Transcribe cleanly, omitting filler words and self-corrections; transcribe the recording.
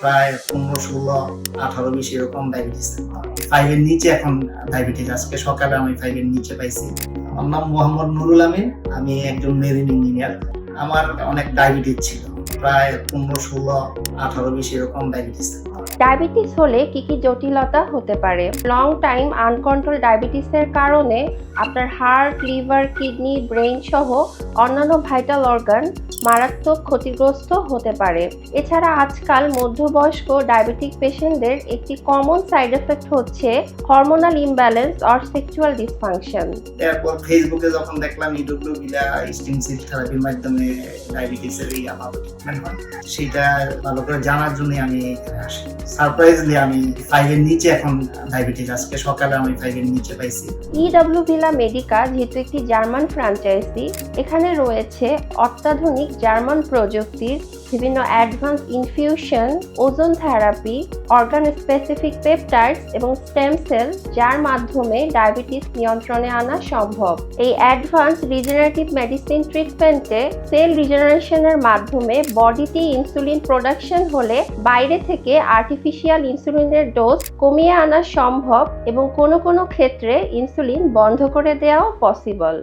প্রায় 15, 16, 18, 20 এরকম ডায়াবেটিস। 5 এর নিচে এখন ডায়াবেটিস। আজকে সকালে আমি 5 এর নিচে পাইছি। আমার নাম মোহাম্মদ নুরুল আমিন। আমি একজন মেরিন ইঞ্জিনিয়ার। আমার অনেক ডায়াবেটিস ছিল। প্রায় 15, 16, 18, 20 এরকম ডায়াবেটিস। ডায়াবেটিস হলে কি কি জটিলতা হতে পারে? লং টাইম আনকন্ট্রোল ডায়াবেটিসের কারণে আপনার হার্ট, লিভার, কিডনি, ব্রেইন সহ অন্যান্য ভাইটাল অর্গান মারাত্মক ক্ষতিগ্রস্ত হতে পারে। এছাড়া আজকাল মধ্যবয়স্ক ডায়াবেটিক পেশেন্টদের একটি কমন সাইড এফেক্ট হচ্ছে hormonal imbalance or sexual dysfunction. এরপর ফেসবুকে যখন দেখলাম ইডব্লিউবিলা স্টিম সেল থেরাপির মাধ্যমে ডায়াবেটিসের এই আমাদের ট্রিটমেন্ট হয়, সেটা ভালো করে জানার জন্য আমি এখানে আসি। সারপ্রাইজলি আমি 5 এর নিচে এখন ডায়াবেটিস। আজকে সকালে আমি 5 এর নিচে পাইছি। ইডব্লিউভিলা মেডিকা যেহেতু একটি জার্মান ফ্র্যাঞ্চাইজি, এখানে রয়েছে অত্যাধুনিক জার্মান প্রযুক্তির বিভিন্ন advance infusion, ozone therapy, organ specific peptides এবং স্টেম সেল, যার মাধ্যমে ডায়াবেটিস নিয়ন্ত্রণে আনা সম্ভব। এই অ্যাডভান্স রিজেনারেটিভ মেডিসিন ট্রিটমেন্টে সেল রিজেনারেশনের মাধ্যমে বডিতে ইনসুলিন প্রোডাকশন হলে বাইরে থেকে আর্টিফিশিয়াল ইনসুলিনের ডোজ কমিয়ে আনা সম্ভব এবং কোনো কোনো ক্ষেত্রে ইনসুলিন বন্ধ করে দেওয়াও পসিবল।